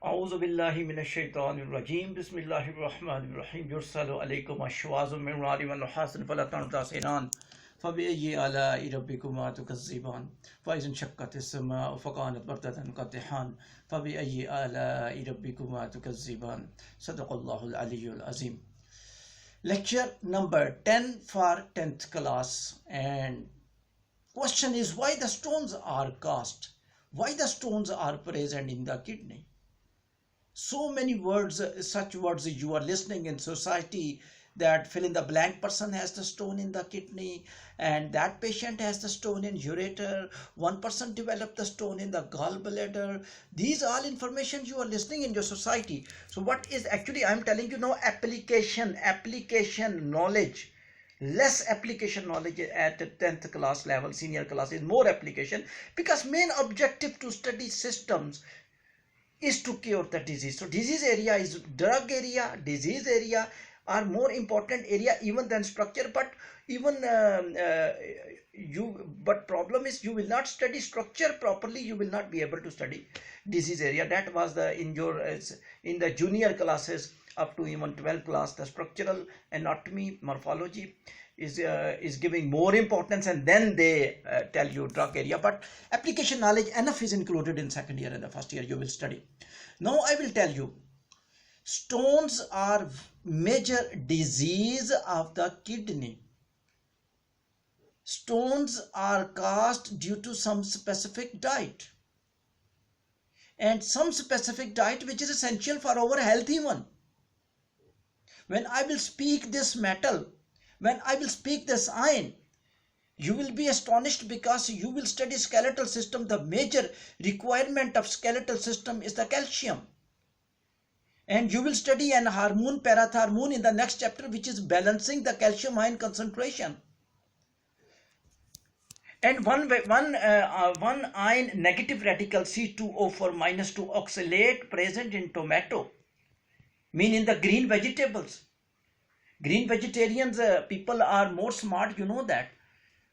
أعوذ بالله من الشيطان الرجيم بسم الله الرحمن الرحيم يرسل عليكم أشواظ من نار ونحاس فلا تنتصران فبأي آلاء ربكما تكذبان فإذا انشقت السماء فكانت وردة كالدهان فبأي آلاء ربكما تكذبان صدق الله العلي العظيم. Lecture number 10 for 10th class, and question is why the stones are cast, why the stones are present in the kidney. So many words, such words you are listening in society, that fill in the blank person has the stone in the kidney, and that patient has the stone in ureter, one person developed the stone in the gallbladder. These all information you are listening in your society. So what is actually, I am telling you now, application knowledge. Less application knowledge at 10th class level, senior class is more application, because main objective to study systems is to cure the disease. So disease area is drug area, disease area are more important area even than structure. But even but problem is you will not study structure properly, you will not be able to study disease area. That was the in the junior classes up to even 12th class, the structural anatomy morphology is giving more importance, and then they tell you drug area. But application knowledge enough is included in second year and the first year you will study. Now I will tell you, stones are major disease of the kidney. Stones are caused due to some specific diet, and some specific diet which is essential for our health even. When I will speak this metal, when I will speak this iron, you will be astonished, because you will study skeletal system. The major requirement of skeletal system is the calcium. And you will study an hormone, parathormone, in the next chapter, which is balancing the calcium ion concentration. And one ion negative radical C2O4 minus 2 oxalate present in tomato, mean in the green vegetables. Green vegetarians people are more smart, you know that.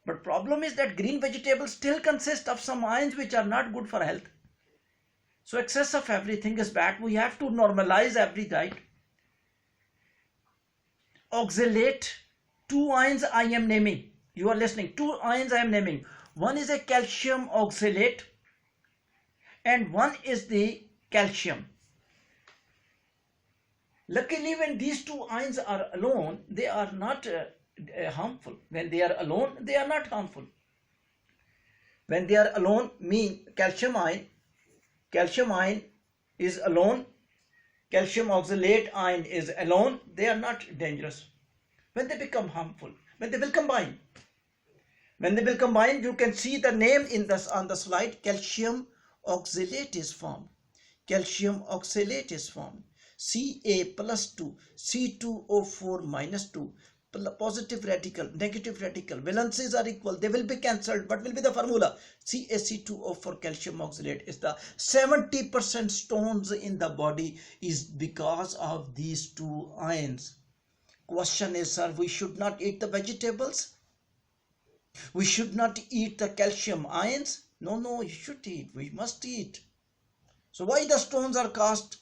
But problem is that green vegetables still consist of some ions which are not good for health. So excess of everything is bad. We have to normalize every diet. Oxalate, 2 ions I am naming. You are listening. 2 ions I am naming. One is a calcium oxalate and one is the calcium. Luckily, when these 2 ions are alone, they are not harmful. When they are alone, they are not harmful. When they are alone, mean calcium ion is alone, calcium oxalate ion is alone, they are not dangerous. When they become harmful, when they will combine, you can see the name on the slide. Calcium oxalate is formed. Calcium oxalate is formed. Ca plus 2, C2O4 minus 2, positive radical, negative radical, valences are equal, they will be cancelled. What will be the formula? CaC2O4 calcium oxalate is the 70% stones in the body is because of these 2 ions. Question is, sir, we should not eat the vegetables? We should not eat the calcium ions? No, you should eat. We must eat. So why the stones are cast?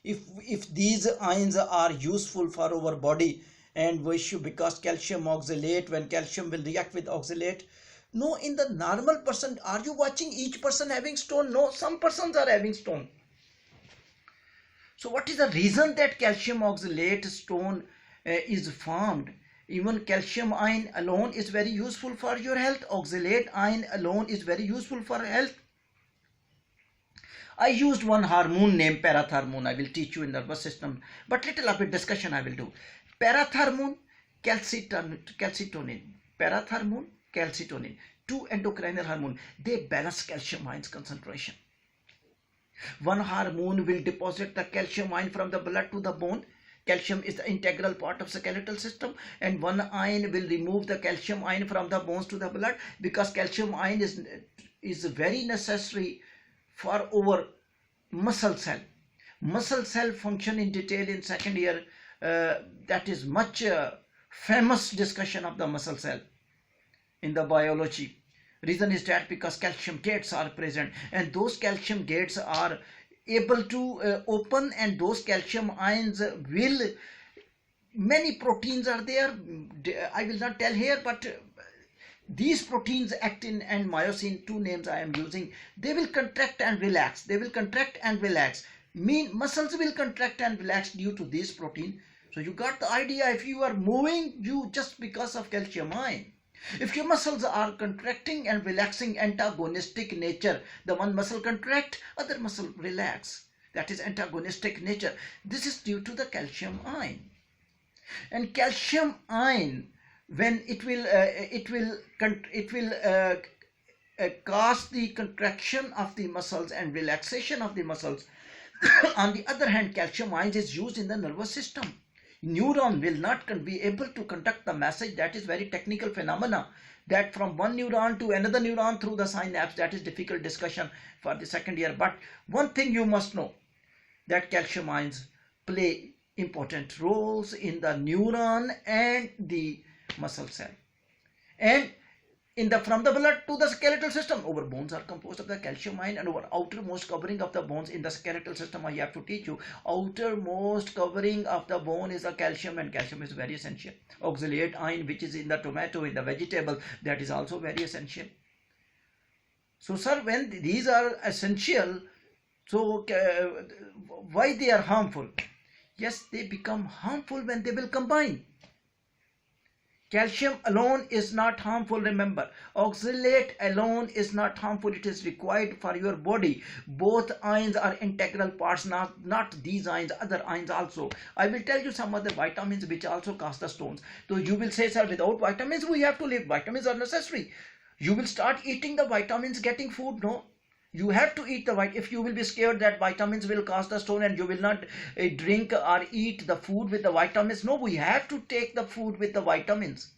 If these ions are useful for our body, and we should, because calcium oxalate, when calcium will react with oxalate. No, in the normal person, are you watching each person having stone? No, some persons are having stone. So what is the reason that calcium oxalate stone is formed? Even calcium ion alone is very useful for your health. Oxalate ion alone is very useful for health. I used one hormone named parathormone. I will teach you in the nervous system, but little of a discussion I will do. Parathormone, calcitonin. Parathormone, calcitonin. 2 endocrinal hormone. They balance calcium ions concentration. One hormone will deposit the calcium ion from the blood to the bone. Calcium is the integral part of the skeletal system, and one ion will remove the calcium ion from the bones to the blood, because calcium ion is very necessary for our muscle cell. Muscle cell function in detail in second year. That is much famous discussion of the muscle cell in the biology. Reason is that because calcium gates are present, and those calcium gates are able to open, and those calcium ions will, many proteins are there, I will not tell here, but these proteins, actin and myosin, two names I am using, they will contract and relax. They will contract and relax. Muscles will contract and relax due to this protein. So you got the idea. If you are moving, you just because of calcium ion. If your muscles are contracting and relaxing, antagonistic nature, the one muscle contract, other muscle relax. That is antagonistic nature. This is due to the calcium ion. And calcium ion, when it will cause the contraction of the muscles and relaxation of the muscles. On the other hand, calcium ions is used in the nervous system. Neuron will not be able to conduct the message. That is very technical phenomena, that from one neuron to another neuron through the synapse. That is difficult discussion for the second year. But one thing you must know, that calcium ions play important roles in the neuron and the muscle cell. And from the blood to the skeletal system, our bones are composed of the calcium ion, and our outermost covering of the bones in the skeletal system, I have to teach you, outermost covering of the bone is the calcium, and calcium is very essential. Oxalate ion, which is in the tomato, in the vegetable, that is also very essential. So sir, when these are essential, so why they are harmful? Yes, they become harmful when they will combine. Calcium alone is not harmful, remember. Oxalate alone is not harmful. It is required for your body. Both ions are integral parts, not these ions, other ions also. I will tell you some other vitamins which also cause the stones. So you will say, sir, without vitamins we have to live. Vitamins are necessary. You will start eating the vitamins, getting food. No. You have to eat the vitamins. If you will be scared that vitamins will cause the stone and you will not drink or eat the food with the vitamins. No, we have to take the food with the vitamins.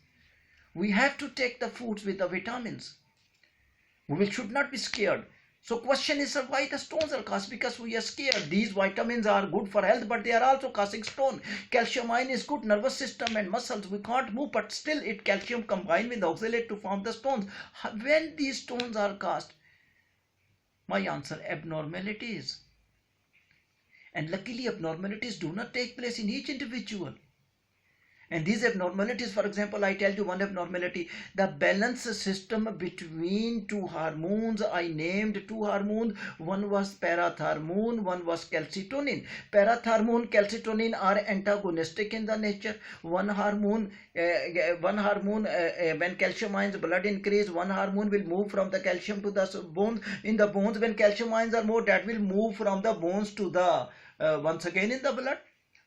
We have to take the foods with the vitamins. We should not be scared. So question is, sir, why the stones are caused? Because we are scared. These vitamins are good for health, but they are also causing stone. Calcium ion is good, nervous system and muscles. We can't move, but still calcium combined with oxalate to form the stones. When these stones are caused? My answer, abnormalities. And luckily abnormalities do not take place in each individual. And these abnormalities, for example, I tell you one abnormality, the balance system between two hormones. I named two hormones. One was parathyroid, one was calcitonin. Parathyroid, calcitonin are antagonistic in the nature. One hormone, when calcium ions blood increase, one hormone will move from the calcium to the bones. In the bones, when calcium ions are more, that will move from the bones to the once again in the blood.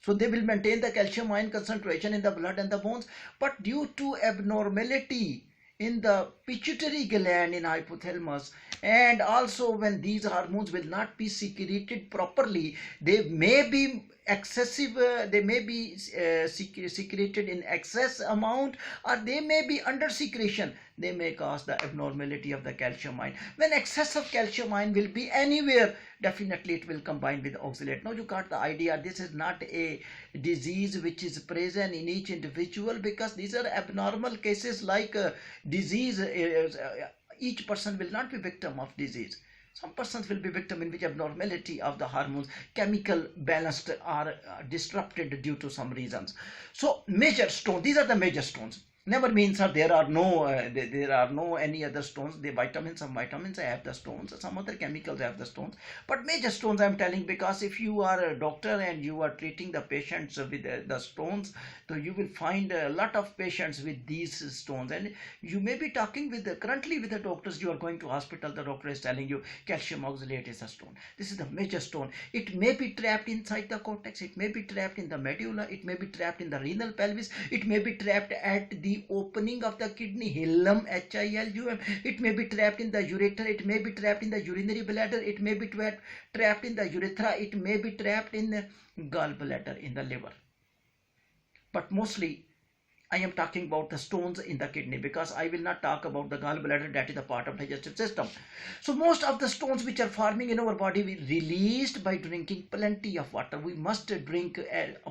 So they will maintain the calcium ion concentration in the blood and the bones. But due to abnormality in the pituitary gland in hypothalamus, and also when these hormones will not be secreted properly, they may be excessive, they may be secreted in excess amount, or they may be under secretion. They may cause the abnormality of the calcium ion. When excess of calcium ion will be anywhere, definitely it will combine with oxalate. Now you got the idea. This is not a disease which is present in each individual, because these are abnormal cases like disease. Each person will not be victim of disease. Some persons will be victim in which abnormality of the hormones, chemical balanced are disrupted due to some reasons. So major stones, these are the major stones. Never means that there are no any other stones. The vitamins, some vitamins have the stones, some other chemicals have the stones. But major stones I am telling, because if you are a doctor and you are treating the patients with the stones, so you will find a lot of patients with these stones. And you may be talking currently with the doctors. You are going to hospital, the doctor is telling you calcium oxalate is a stone. This is the major stone. It may be trapped inside the cortex. It may be trapped in the medulla. It may be trapped in the renal pelvis. It may be trapped at the opening of the kidney, hilum, H-I-L-U-M. It may be trapped in the ureter. It may be trapped in the urinary bladder. It may be trapped in the urethra. It may be trapped in the gallbladder, in the liver. But mostly I am talking about the stones in the kidney, because I will not talk about the gallbladder, that is a part of digestive system. So most of the stones which are forming in our body will be released by drinking plenty of water. We must drink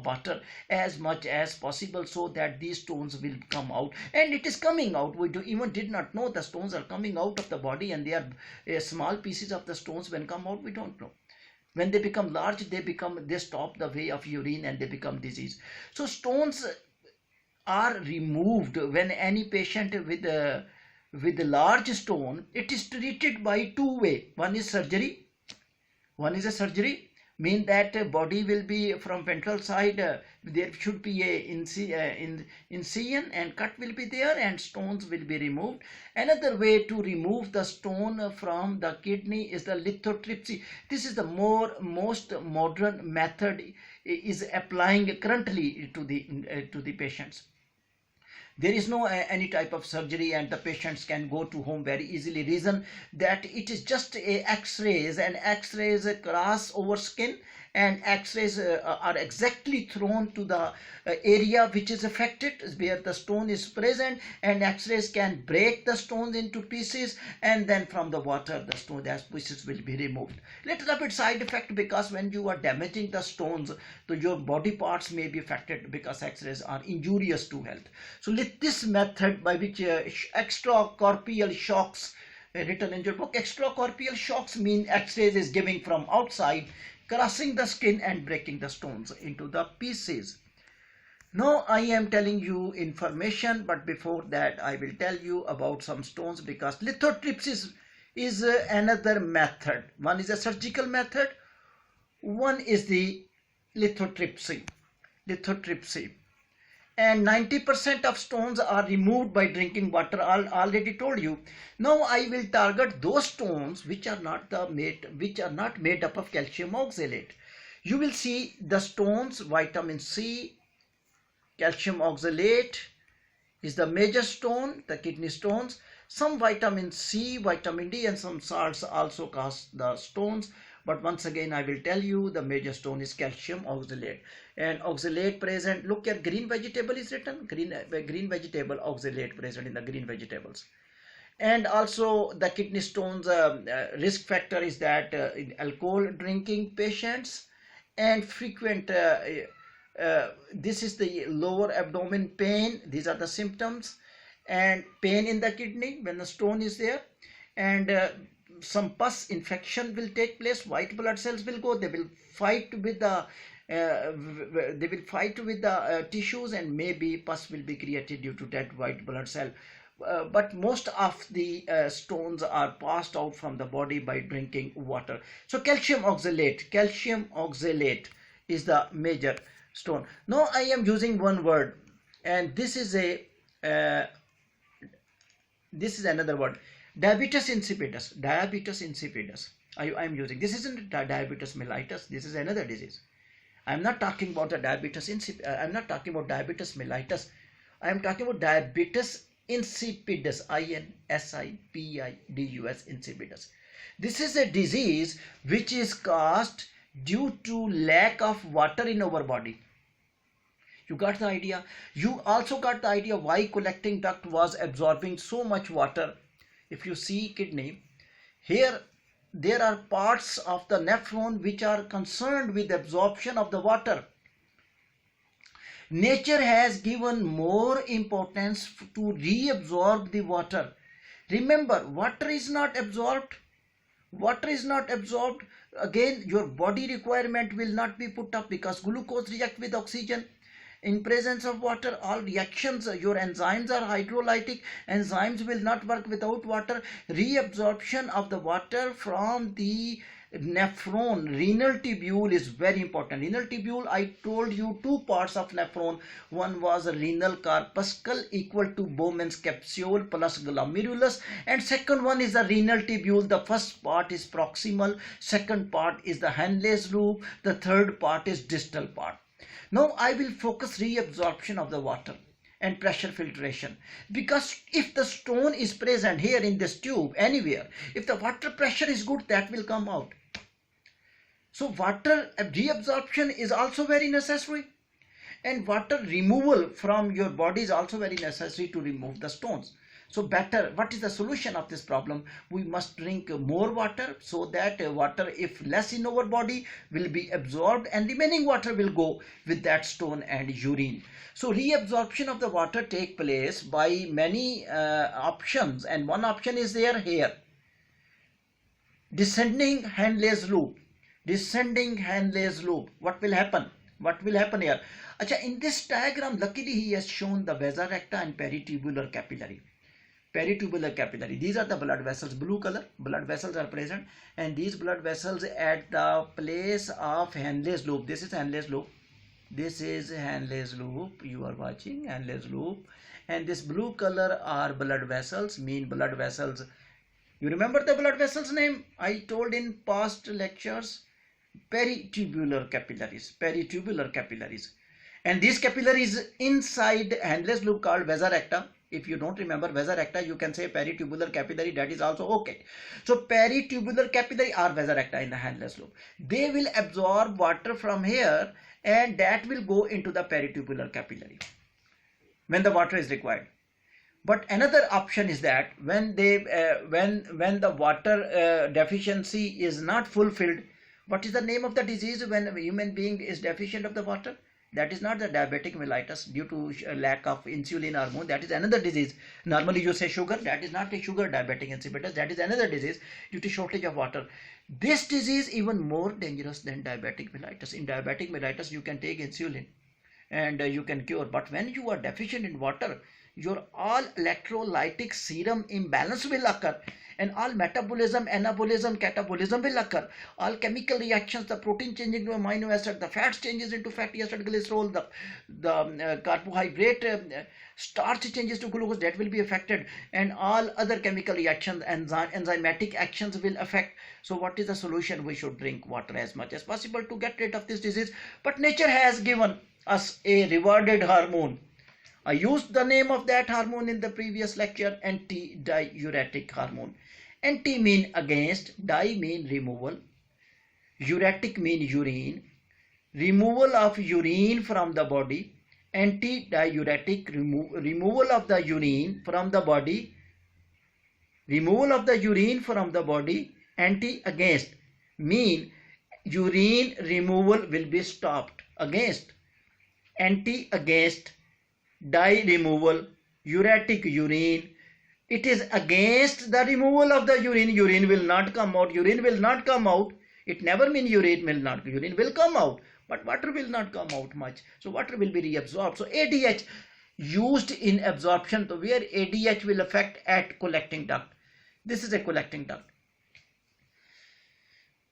water as much as possible so that these stones will come out. And it is coming out. We even did not know the stones are coming out of the body, and they are small pieces of the stones when come out. We don't know. When they become large, they stop the way of urine and they become disease. So stones are removed when any patient with a large stone, it is treated by two way. One is surgery. One is a surgery, mean that body will be from ventral side, there should be a incision and cut will be there and stones will be removed. Another way to remove the stone from the kidney is the lithotripsy. This is the most modern method is applying currently to the patients. There is no any type of surgery and the patients can go to home very easily. Reason that it is just a x-rays, and x-rays cross over skin, and x-rays are exactly thrown to the area which is affected where the stone is present, and x-rays can break the stones into pieces, and then from the water the stone as pieces will be removed. Little bit side effect, because when you are damaging the stones, so your body parts may be affected because x-rays are injurious to health. So this method by which extracorporeal shocks, written in your book, extracorporeal shocks mean x-rays is giving from outside, crossing the skin and breaking the stones into the pieces. Now I am telling you information, but before that I will tell you about some stones, because lithotripsy is another method. One is a surgical method, one is the lithotripsy. And 90% of stones are removed by drinking water. I already told you. Now I will target those stones which are not made up of calcium oxalate. You will see the stones, vitamin C, calcium oxalate is the major stone, the kidney stones. Some vitamin C, vitamin D and some salts also cause the stones. But once again I will tell you the major stone is calcium oxalate. And oxalate present, look at green vegetable is written, green vegetable, oxalate present in the green vegetables. And also the kidney stones risk factor is that in alcohol drinking patients and frequent this is the lower abdomen pain, these are the symptoms, and pain in the kidney when the stone is there, and some pus infection will take place, white blood cells will go, they will fight with the tissues, and maybe pus will be created due to that white blood cell. But most of the stones are passed out from the body by drinking water. So calcium oxalate is the major stone. Now I am using one word, and this is another word, diabetes insipidus. I am using, this isn't diabetes mellitus, this is another disease. I am not talking about the diabetes insipidus. I am not talking about diabetes mellitus. I am talking about diabetes insipidus, INSIPIDUS, insipidus. This is a disease which is caused due to lack of water in our body. You got the idea? You also got the idea why collecting duct was absorbing so much water. If you see kidney, here there are parts of the nephron which are concerned with absorption of the water. Nature has given more importance to reabsorb the water. Remember, water is not absorbed. Again, your body requirement will not be put up because glucose reacts with oxygen. In presence of water, all reactions, your enzymes are hydrolytic. Enzymes will not work without water. Reabsorption of the water from the nephron, renal tubule, is very important. Renal tubule, I told you two parts of nephron. One was a renal corpuscle equal to Bowman's capsule plus glomerulus, and second one is the renal tubule. The first part is proximal, second part is the Henle's loop, the third part is distal part. Now I will focus reabsorption of the water and pressure filtration, because if the stone is present here in this tube anywhere, if the water pressure is good, that will come out. So water reabsorption is also very necessary, and water removal from your body is also very necessary to remove the stones. So better, what is the solution of this problem? We must drink more water, so that water, if less in our body, will be absorbed and remaining water will go with that stone and urine. So reabsorption of the water take place by many options, and one option is there here. Descending Henle's loop. descending Henle's loop. What will happen? What will happen here? Acha, in this diagram, luckily he has shown the vasa recta and peritubular capillary. Peritubular capillary. These are the blood vessels, blue color. Blood vessels are present, and these blood vessels at the place of Henle's loop. This is Henle's loop. This is Henle's loop. You are watching Henle's loop, and this blue color are blood vessels, mean blood vessels. You remember the blood vessels name? I told in past lectures. Peritubular capillaries. Peritubular capillaries. And these capillaries inside Henle's loop called vasa recta. If you don't remember vasa recta, you can say peritubular capillary. That is also okay. So peritubular capillary are vasa recta in the Henle's loop. They will absorb water from here, and that will go into the peritubular capillary when the water is required. But another option is that when the water deficiency is not fulfilled, what is the name of the disease when a human being is deficient of the water? That is not the diabetic mellitus due to lack of insulin hormone. That is another disease. Normally you say sugar. That is not a sugar diabetic insipidus. That is another disease due to shortage of water. This disease even more dangerous than diabetic mellitus. In diabetic mellitus you can take insulin and you can cure. But when you are deficient in water, your all electrolytic serum imbalance will occur, and all metabolism, anabolism, catabolism will occur. All chemical reactions, the protein changing to amino acid, the fats changes into fatty acid, glycerol, the carbohydrate, starch changes to glucose, that will be affected, and all other chemical reactions, enzymatic actions will affect. So what is the solution? We should drink water as much as possible to get rid of this disease. But nature has given us a rewarded hormone. I used the name of that hormone in the previous lecture, antidiuretic hormone. Anti mean against, di mean removal, uretic mean urine, removal of urine from the body, antidiuretic, removal of the urine from the body, removal of the urine from the body, anti against mean urine removal will be stopped, against, anti against, di removal, uretic urine. It is against the removal of the urine. Urine will not come out. Urine will not come out. It never means urine will come out, but water will not come out much. So water will be reabsorbed. So ADH used in absorption, so where ADH will affect at collecting duct. This is a collecting duct.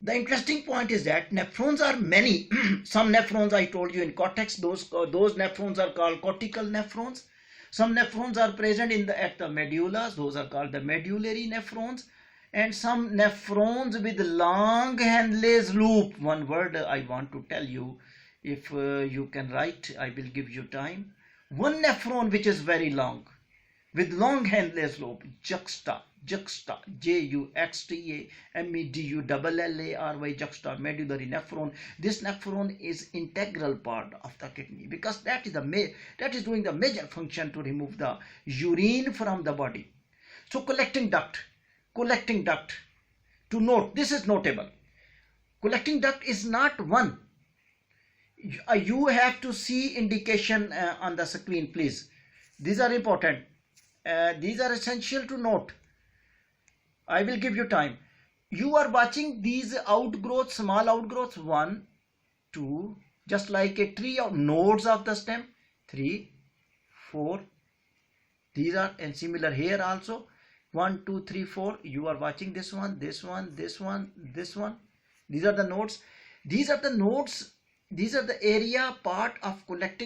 The interesting point is that nephrons are many. Some nephrons I told you in cortex, those nephrons are called cortical nephrons. Some nephrons are present at the medulla, those are called the medullary nephrons. And some nephrons with long Henle's loop. One word I want to tell you, if you can write, I will give you time. One nephron which is very long, with long Henle's loop, juxta, Juxta, juxta, medullary nephron. This nephron is integral part of the kidney, because that is doing the major function to remove the urine from the body. So collecting duct. To note, this is notable. Collecting duct is not one. You have to see indication on the screen, please. These are important. These are essential to note. I will give you time. You are watching these outgrowths, small outgrowths, 1, 2, just like a tree of nodes of the stem, 3, 4. These are, and similar here also, 1, 2, 3, 4. You are watching this one, this one, this one, this one. These are the nodes. These are the nodes. These are the area part of collecting